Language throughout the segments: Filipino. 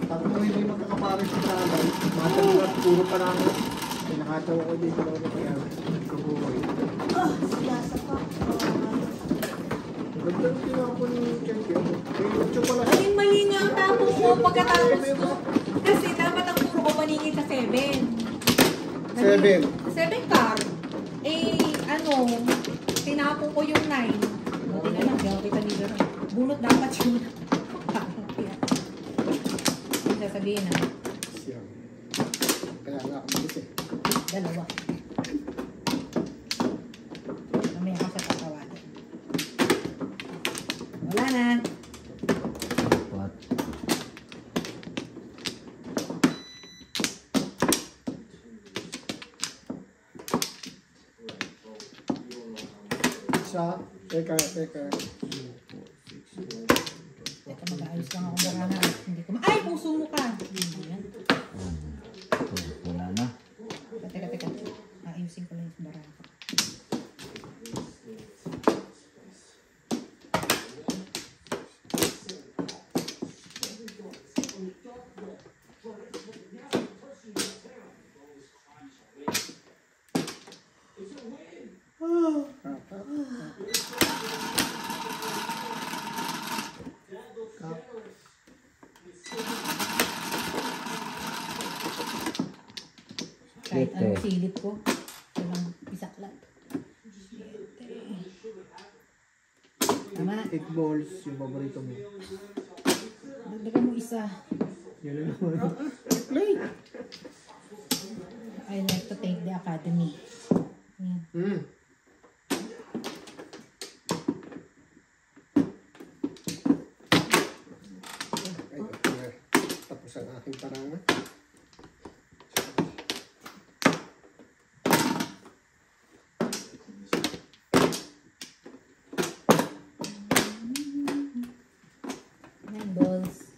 Tapos kung hindi magkakapares sa trabaho, matagalat, puro pa namin. Pinakatawa ko dito daw na kaya nagkabuhay. Siyasa pa. Ganda yung tinapon yung champion. May lucho pala. Ay, mali nga ang tapos mo pagkatapos ko. Kasi dapat ang puro ko paningin sa 7. 7 car. Eh, ano, tinapon ko yung 9. Buti na lang, gawin kita nila. Bunot dapat yun. Hindi sasabihin na. Kaya nga ako malis eh. Dalawa. Mamaya ka sa tatawagan. Wala na. What? Teka. Teka, mag-aayos lang ako barahan. Hindi ko ay, puso mo ka! Ayan. Wala na. Teka. Ayusin ko lang yung barahan. Kahit anong silip ko, walang isaklat. Tama. 8 balls, yung paborito mo. Dagdagan mo isa. Yun na naman. Play! I like to take the academy. Yan. Tapos ang aking paranga. Balls.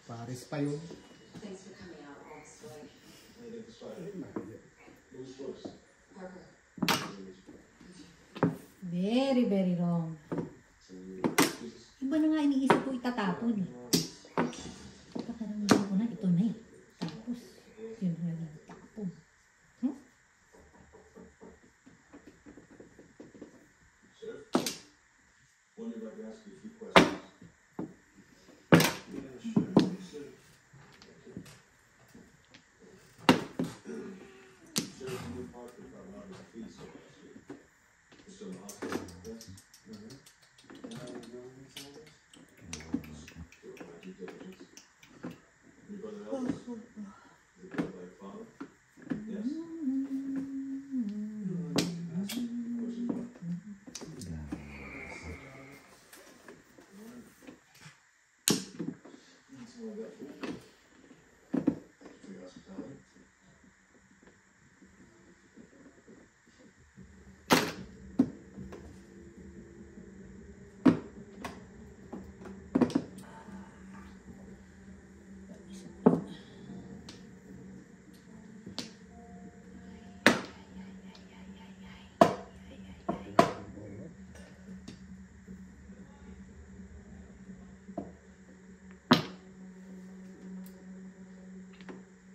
Paris pa yun. Very, very wrong. Iba na nga iniisip ko itatapon eh. Pakaramdam ko na, ito na eh. Tapos, yun na lang tapon.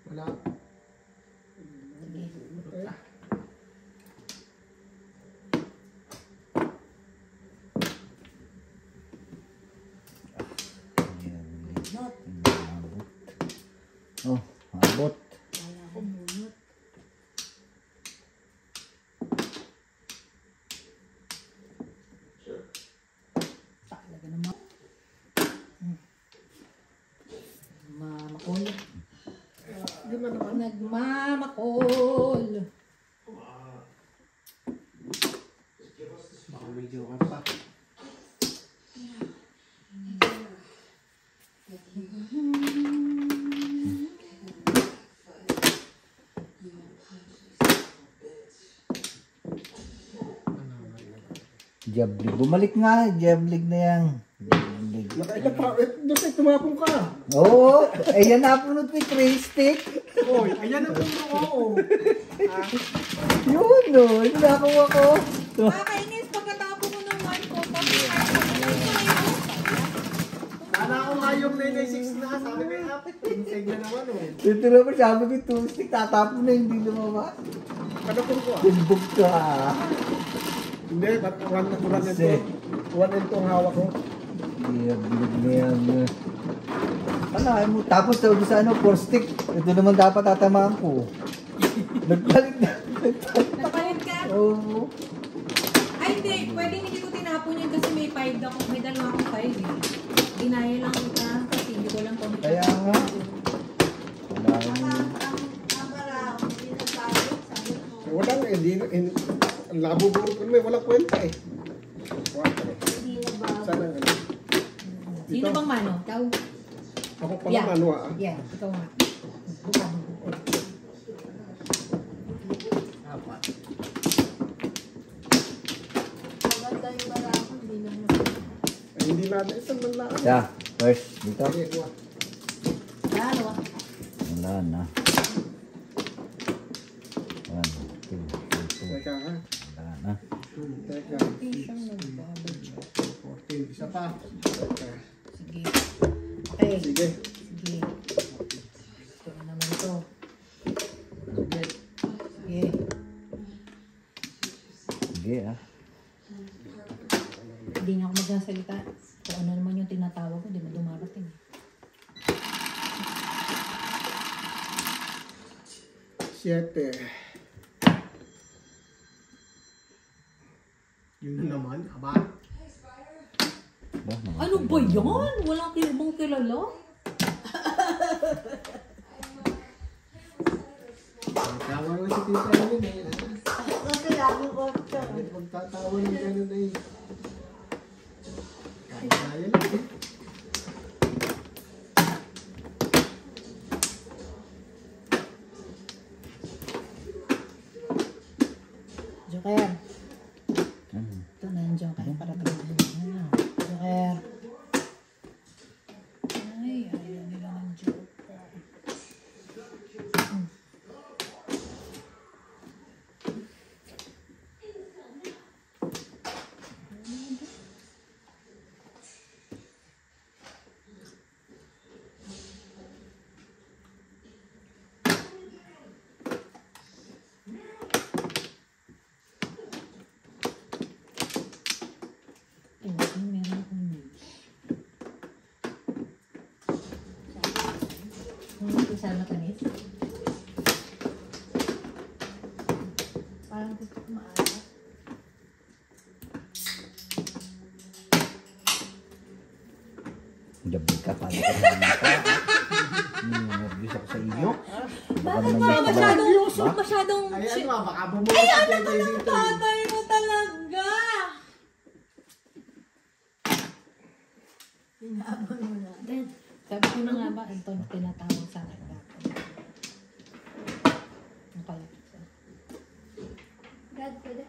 Wala. Sige. Eh, Not. Abot. Oh, abot. Wala akong bunot. Talaga naman. Mamakol. yun na naman. Nagmamakol. Baka medyo ka pa. Jablig. Bumalik nga. Jablig na yan. Jablig. Nakailan pa. Doon ay tumapong ka. Oo. Ayan na po nung stick. Oy, ayan ang puno ko. Yun no. Yung nakakuha ko. Makakainis pagkatapos ko ng one ko. Kala ko nga yung 996 na. Sabi ko yung apit. Inside na naman oh. Ito naman sabi ko yung stick. Tatapon na hindi lumabas. Kanapon ko ah. Bulbog ka. Hindi, one and two ang hawak ko. Jablig na yan. Ano mo. Tapos sa ano, 4 stick. Ito naman dapat tatamaan ko. Nagpalit na. Napalit ka? Oo. Ay hindi, pwedeng hindi ko tinapon yun kasi may 5 ako. May dalawa akong 5 eh. Ginaya lang kita kasi hindi ko lang kung Kaya nga. Wala akong... Walang, hindi, ang labo ko may walang kwenta eh. Sana nga. Sino bang mano? Ikaw? Ako pala Yeah. ano ah. Yeah, ikaw nga. Apat. Ay, hindi natin, isang man lang. Yeah, first. Dito. Okay, kuha. Dalawa. Wala na. 1, 2, 3, 4. Teka ha. Wala na. Teka. Isang nagbabadya. 14, isa pa. Teka. Sige. Okay. Sige. Sige. Ito na naman ito. Sige. Sige. Sige ah. Hindi na ako magsasalita. Kung ano naman yung tinatawag ko, hindi mo dumarating. Siyete. Yun naman, aba. Ba, Ano ba yan? Walang ibang kilala? Tawa naman si Tita yun eh. Magtatawa ng gano'n eh. Kaya lang eh. Joker. Ano? Ito na yung Joker para tingnan. Joker. Ay, ayaw nila ng Joker. Meron akong news. Ito sa matanis. Parang gusto ko maalat. Jablig ka pala. Nervous ako sa iyo. Baka Bakit naman ba may masyadong Ay ano ah, baka bumuha si JJ dito. tatay mo talaga? Hinabol mo na. Sabi ko na nga ba, ito na tinatawag sa akin dapat. Ang palapit siya. Dad, pwede?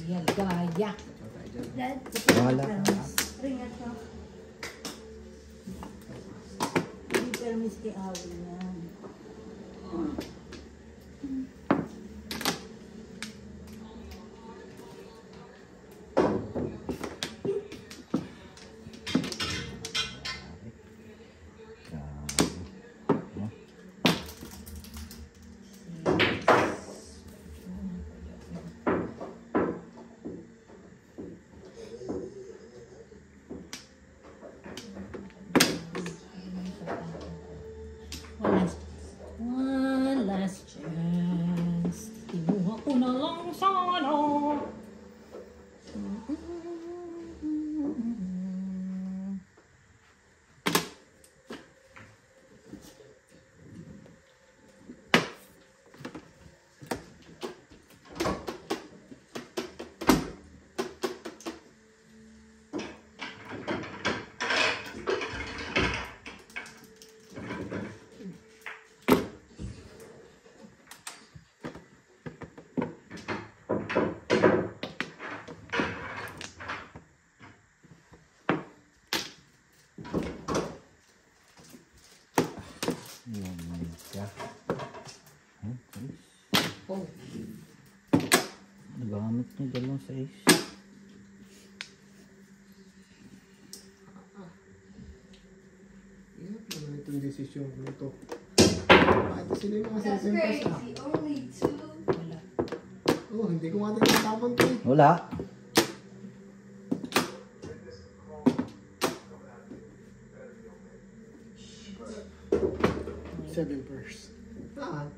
Gaya, gaya. Dad, Wala ka. ringat ko. Hindi permis kay Awi yan. Ang dalawang 6. Hirap naman itong desisyon ko ito. Ito sila yung mga That's 7 pesos crazy. ah. Only 2. Wala. Oh, hindi ko nga tinatapon ito eh. Wala. 7 purse. Ah,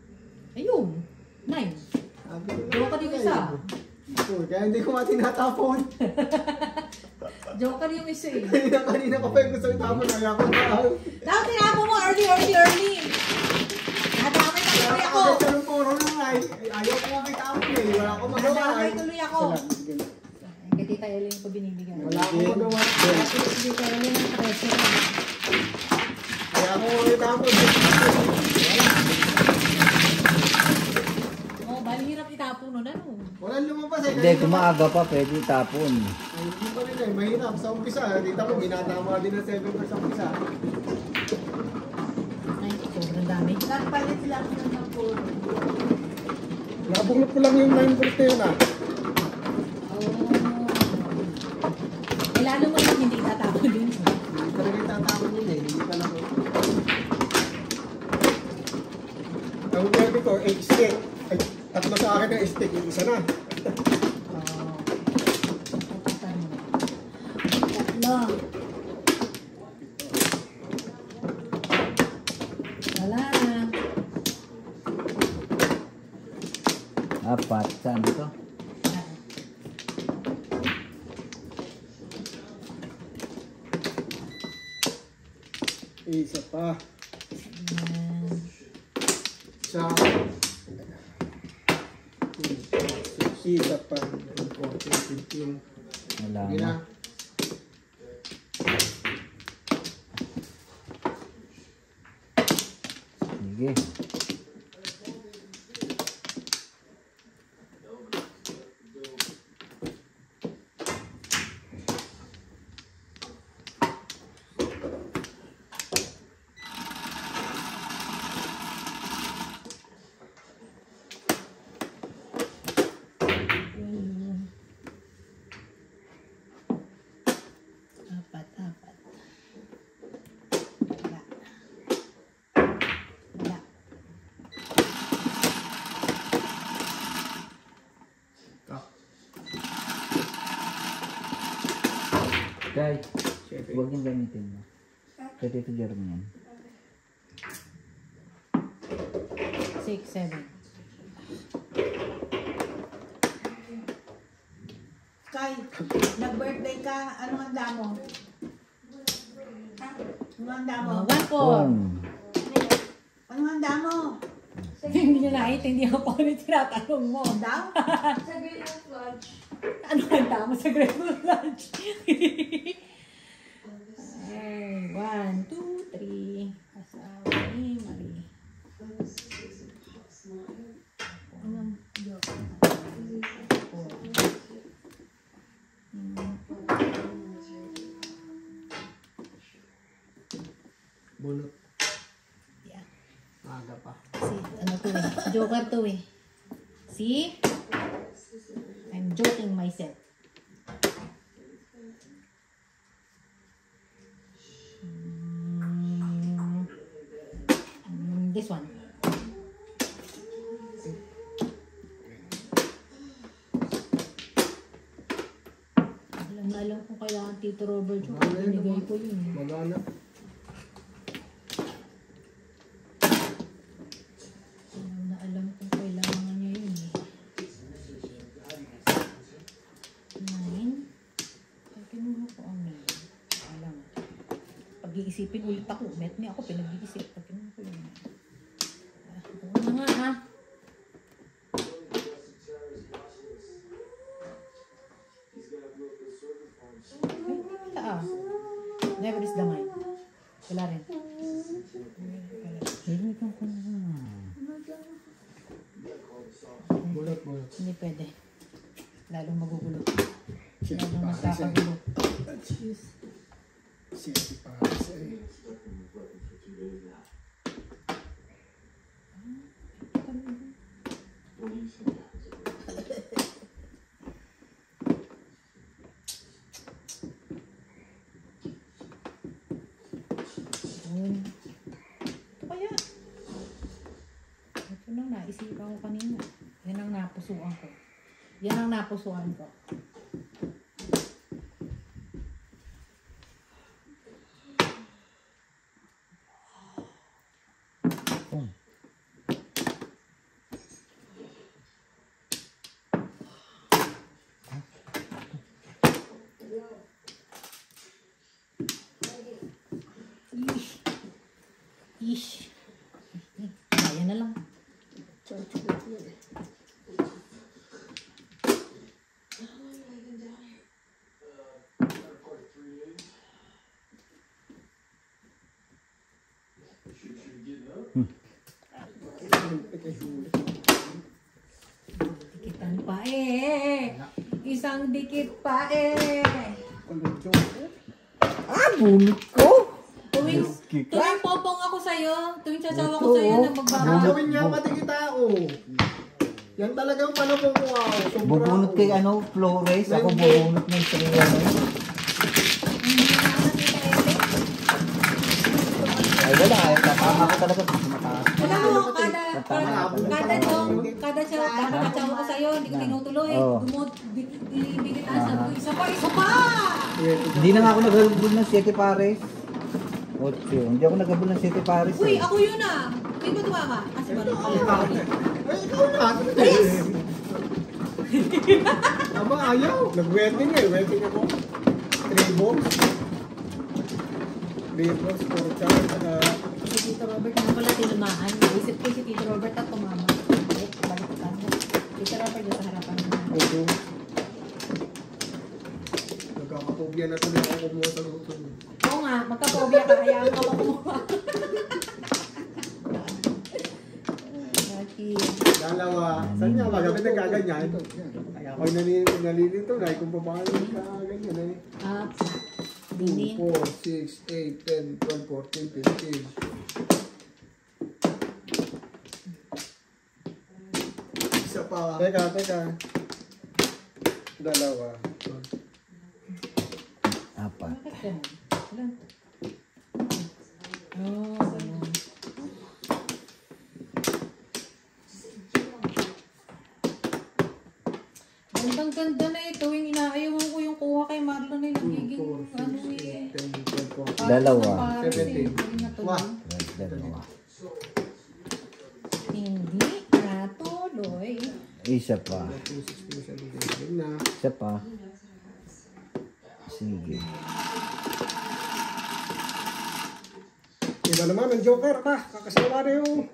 Ayun. 9. sabi ko Joker yung isa. Oh, kaya hindi ko nga tinatapon. Joker yung isa eh. Kanina ko pa yung gusto itapon. Kaya ako na. Dapat tinapo mo early. Nadamay na tuloy ako. Agad ka ng puro lang ay. Ayaw ko nga itapon eh. Wala akong magawa Nadamay eh. tuloy ako. Sige. Kay Tita Ellen ko binibigyan. Wala akong magawa. Sige, Tita Ellen ang treasure. Kaya ako nga itapon. Oh, bali hirap itapon nun ano. Walang lumabas eh. Hindi, kung maaga pa, pwede tapon. Ay, hindi pa rin eh. Mahirap sa umpisa. Dito ko, binatama din ng 7 purse sa umpisa. Ay, sobrang dami. Nagpalit lang yun ng puro. Nabulot ko lang yung 9 purse na yun ah. Oh. Eh, lalo mo lang hindi itatapon din. Hindi talaga itatapon yun eh. Hindi pa lang. Ang pwede ko, 8 stick. Ay, tatlo sa akin ng stick. Yung isa na. Oh. Tatlo. Wala na. 4. Saan dito? Isa pa. Sa... Isa pa. 14, 15. Wala Sige na. na. Sige. Apat. Wala. Wala. Guys, Siyempre. huwag yung gamitin mo. Pwede ito Jeremy yan. 6, 7. Kay, nag-birthday ka, anong handa mo? Anong handa mo? 1 po. Anong handa mo? Hindi niya naiintindihan ko ano yung tinatanong mo. Daw? Sa grade of lunch. Ano handa mo sa grade of lunch? Ay, 1, 2, 3. Asawa ni Marie. Anong joke? Bunot. Yeah. Aga pa. See, ano to eh. Joker to eh. See? I'm joking myself. This one. Alam na alam kung kailangan Tito Robert yung Wala yun, binigay naman. ko yun. Magana. Alam kung kailangan niya yun eh. 9. Ay, kinuha ko ang 9. Alam. Pag-iisipin ulit ako. Met me ako, pinag-iisip. Pag kinuha ko yun. Oo na nga ha. Ay, wala ah. Never is the mind. Wala rin. Sige ka pa na. Bunot. Hindi pwede. Lalong magugulo. Siya Lalong pa. magkakagulo. Siya pa. naisipan ko kanina. Yan ang napusuan ko. Yan ang napusuan ko. Ish. Kaya na lang. Dikitan pa eh. Isang dikit pa eh. Bunot ko! Tuwing popong ako sa'yo, tuwing sasawa ko sa'yo, Ang nagbababa. gawin niya pati kita, Yan talagang panapong ko, Bubunot kay Flores. Ako bubunot ng Sriwa. Ay wala, tatama ko talaga. Mataas. Alam mo, kada kasawa ko sa'yo, hindi ko tinutuloy. Oo. Hindi kita sabi ko, isa pa! Hindi na nga ako naghabol ng 7 pares. 8. Hindi ako naghabol ng 7 pares. Uy, ako yun ah! Hindi ba tumama? Kasi ba Ay, ikaw na. Yes! Tama, ayaw. Nag-wedding wedding ako. 3 balls. 3 balls, 4 char, saka... si Tito Robert na pala tinumaan. Isip ko si Tito Robert at tumama. Balik ka. Tito Robert doon sa harapan mo. Opo. Nagkakapobya na tuloy ako kumuha sa luto. Oo nga, magka-phobia ka, hayaan ka makuha. Dalawa. Saan niya? Magabi na gaganyan. Kaya ako'y nalilito na kung paano gaganyan eh. Up. 2, 4, 6, 8, 10, 12, 14, 15. Isa pa. Teka. Dalawa. 4. Bakit ganun? Ilan? Oh, ganun. Gandang-ganda na ito. Tuwing inaayawan ko yung kuha kay Marlon ay nagiging ano eh. 10, 12, 14. Dalawa. 17. Dalawa. Hindi natuloy. Isa pa. 2, 6, 7, 8, 9 na. Isa pa. Sige. Iba naman ang Joker ka. Kakasawa na yung...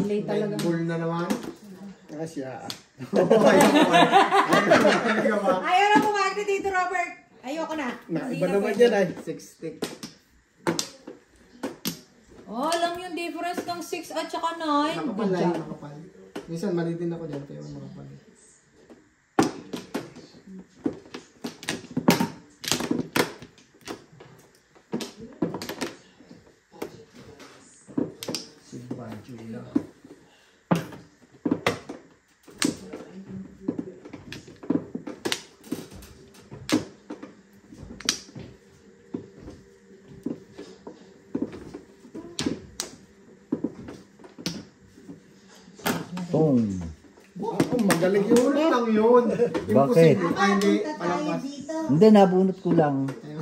Delay talaga. Red Bull na naman. Kasya. Ayaw na pumayag ni Tito Robert. Ayoko na. Iba naman yan ay. 6 stick. Oh, alam yung difference ng 6 at saka 9. Nakapal na yun, nakapal. Minsan mali din ako dyan. Kaya nakapal. Si Bajula. Tong. Magaling yun lang yun. Bakit? Ay, hindi. Punta tayo Palampas. dito. Hindi, nabunot ko lang.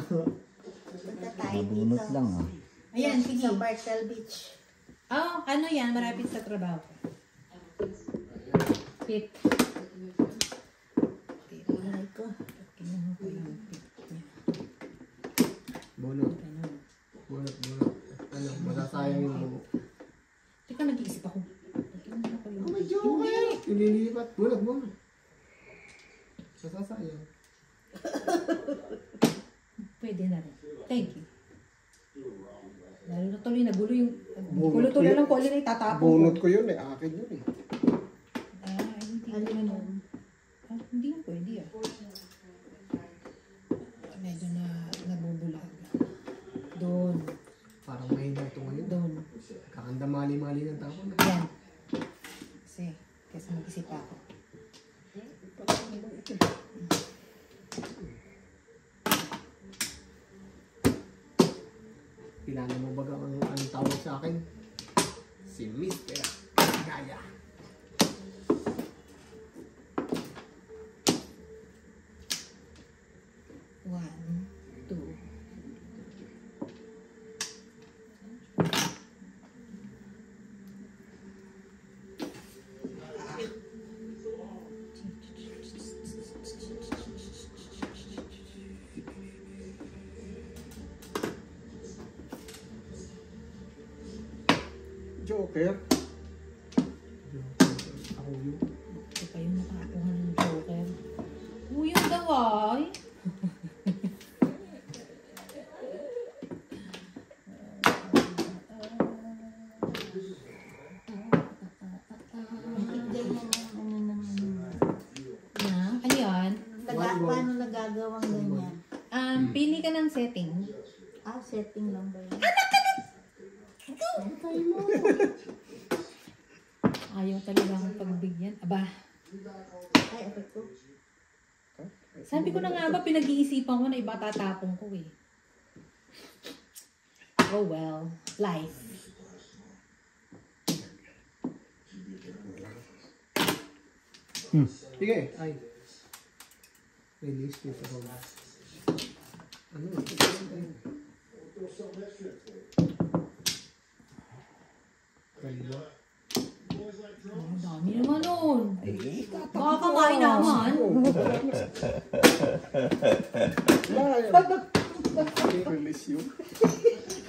Punta tayo Nabunot dito. lang Ayan, sige. Sa Bartel Beach. Oh, ano yan? Marapit sa trabaho. Pit. Aray ko. Kinuha ko yung pit niya. Bunot. Ganun. Bunot. Ano, masasayang yung bubo. Teka, nag-iisip ako. Kinuha ko yung May Joker! Ililipat. Bunot. Sasasayang. Pwede na rin. Thank you. Lalo na tuloy, nagulo yung... Bunot Gulo-tuloy ko yun. lang ko alin ay tatapon ko. Bunot ko yun eh. Akin yun eh. Hindi ko naman. Hindi nga pwede ah. Medyo na nabubulag. Doon. Parang mahina ito ngayon. Doon. Kakanda mali-mali ng tao na. Yan. Kasi mag-isip ako. Kailangan mo baga ang tawag sa akin? Si Mr. Gaya. One, two. Joker. Ako yun. Ito pa yung nakakuha ng Joker. Yung daw ay. Ganyan ang ano naman. Ano yan? Paano nagagawang ganyan? Pili ka ng setting. Setting lang ba yun? Ayaw talaga akong pagbigyan. Aba, Ay, okay ko. sabi ko na nga ba, pinag-iisipan ko na iba tatapong ko eh. Oh well, life. Sige, ay. Release this ako. Ano? Kaliwa. Ang dami naman nun. Baka kamain naman. Release yun.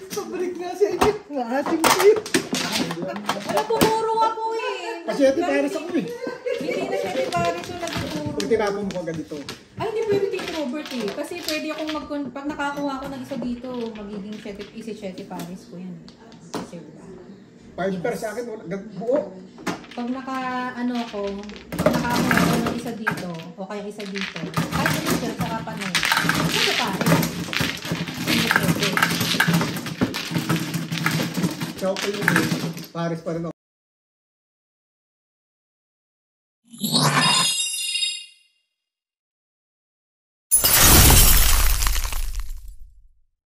Pabalik nga sa inyo. Ang ating tip. Wala, pumuro ako eh. Kasi ito Paris ako eh. Hindi na siya ni Paris yung nagpupuro. Kung tinapon mo agad ito. Ay, hindi pwede Tito Robert eh. Kasi pwede akong pag nakakuha ako ng isa dito, magiging isi-7 Paris ko yan eh. Kasi diba? 5 per sa akin, buo. Pag nakakuha ako ng isa dito, o kaya isa dito, kahit ano siya, saka pa na yun. Kasi Paris. Hindi pwede. Siya ako yung Paris pa rin ako.